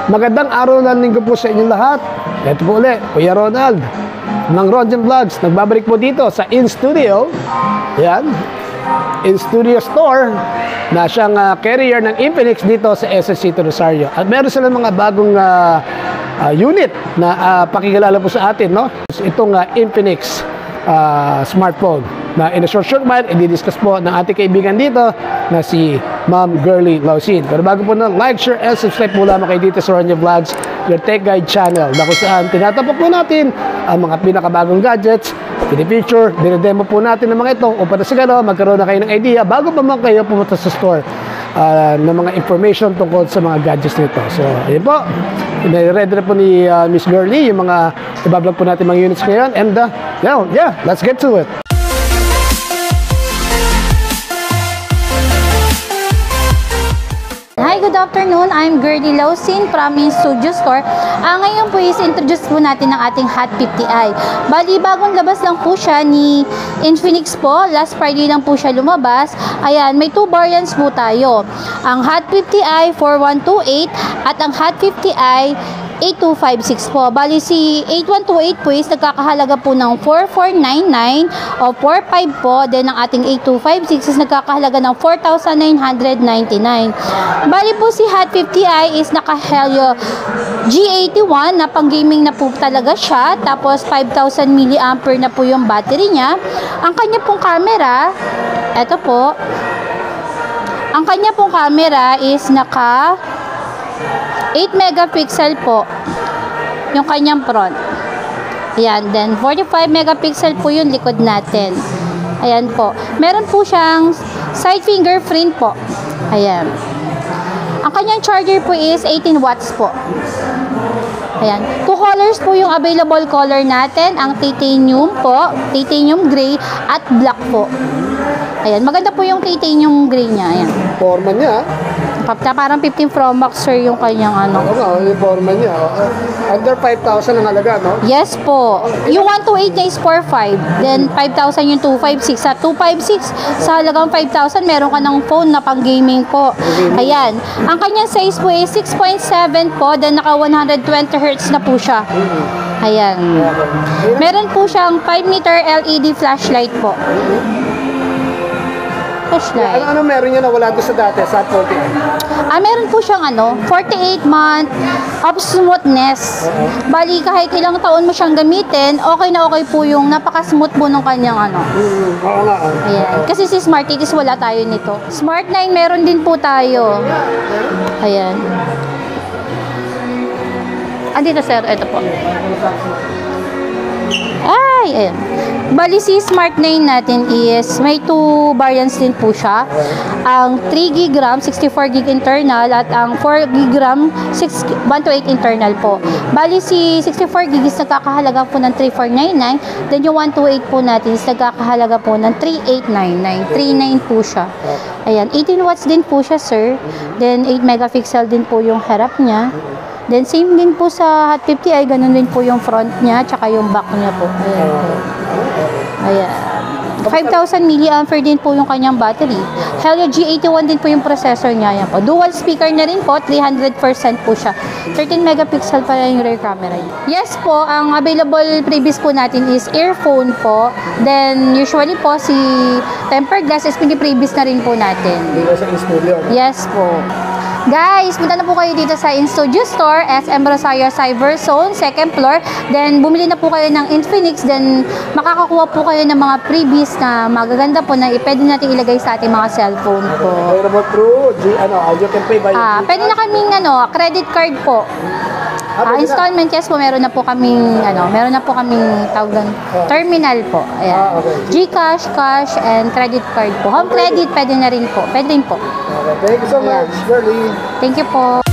Magandang araw ng linggo po sa inyong lahat. Ito po ulit, Kuya Ronald ng Ronjen Vlogs. Nagbabalik po dito sa In-Studio. Yan, In-Studio Store na siyang carrier ng Infinix dito sa SSC Rosario. At meron silang mga bagong unit na pakikilala po sa atin, no? Itong Infinix smartphone na in a short while, i-discuss po ng ating kaibigan dito na si Ma'am Girly Lausin. Pero bago po na, like, share, and subscribe po lamang kayo dito sa Ronjen Vlogs, your tech guide channel, na kung saan tinatapok po natin ang mga pinakabagong gadgets, pinipicture, dinedemo po natin ng mga ito upang sa gano'n magkaroon na kayo ng idea bago pa man kayo pumunta sa store ng mga information tungkol sa mga gadgets nito. So, ayun po. Ready na po ni Miss Girly yung mga ibablog po natin mga units ngayon. And yeah, let's get to it. Hi, good afternoon. I'm Girly Lausin from In-Studio Store. Ngayon po is introduce po natin ang ating Hot 50i. Bali, bagong labas lang po siya ni Infinix po. Last Friday lang po siya lumabas. Ayan, may 2 variants po tayo. Ang Hot 50i 4128 at ang Hot 50i 8256 po. Bali, si 8128 po is nagkakahalaga po ng 4499 o 45 po. Then, ang ating 8256 is nagkakahalaga ng 4999. Bali po, si Hot 50i is naka-Helio G81 na pang-gaming na po talaga siya. Tapos, 5000 mAh na po yung battery niya. Ang kanya pong camera, eto po. Ang kanya pong camera is naka 8 megapixel po yung kanyang front. Ayan, then 45 megapixel po yung likod natin. Ayan po. Meron po siyang side fingerprint po. Ayan. Ang kanyang charger po is 18 watts po. Ayan. 2 colors po yung available color natin. Ang titanium po, titanium gray at black po. Ayan. Maganda po yung titanium gray niya. Ayan. Forma niya. Parang 15 Pro Max, sir, yung kanyang ano. Oo nga, yung forma niya. Under 5,000 ang halaga, no? Yes po. Yung 128 niya is 4,500. Then 5,000 yung 256. Sa 256, sa halagang 5,000, meron ka ng phone na pang gaming po. Ayan. Ang kanyang size po is 6.7 po. Then naka 120 Hz na po siya. Ayan. Meron po siyang 5 meter LED flashlight po. Flashlight. Ano meron niya na wala doon sa dati, sa 48? Meron po siyang 48 month of smoothness. Bali, kahit ilang taon mo siyang gamitin, okay na okay po yung napaka-smooth po ng kanyang Oo nga. Ayan. Kasi si Smart 8 is wala tayo nito. Smart 9 meron din po tayo. Ayan. Andito, sir. Ito po. Ay, ayan. Bali, si Smart 9 natin is may 2 variants din po siya. Ang 3GB RAM, 64GB internal at ang 4GB RAM, 128 internal po. Bali, si 64GB is nagkakahalaga po ng 3499. Then yung 128 po natin is nagkakahalaga po ng 3899. 39 po siya. Ayan, 18 watts din po siya, sir. Then 8 megapixel din po yung harap niya. Then same din po sa Hot 50i, ganun din po yung front niya, tsaka yung back niya po. Ayan po. Ayan. 5,000 mAh din po yung kanyang battery. Helio G81 din po yung processor niya. Ayan po. Dual speaker na rin po, 300% po siya. 13 megapixel pa yung rear camera. Yes po, ang available previous po natin is earphone po. Then usually po si tempered glass is previous na rin po natin. Dito sa In-Studio. Yes po. Guys, punta na po kayo dito sa In-Studio Store, SM Rosario Cyber Zone, 2nd floor. Then, bumili na po kayo ng Infinix. Then, makakakuha po kayo ng mga freebies na magaganda po na pwede natin ilagay sa ating mga cellphone po. Available through you can pay by pwede na kaming credit card po. Installment, yes po, meron na po kaming tawagan, terminal po. Ayan. Okay. GCash, cash, and credit card po. Home credit, pwede na rin po. Pwede rin po. Okay, thank you so much, Girly. Thank you po.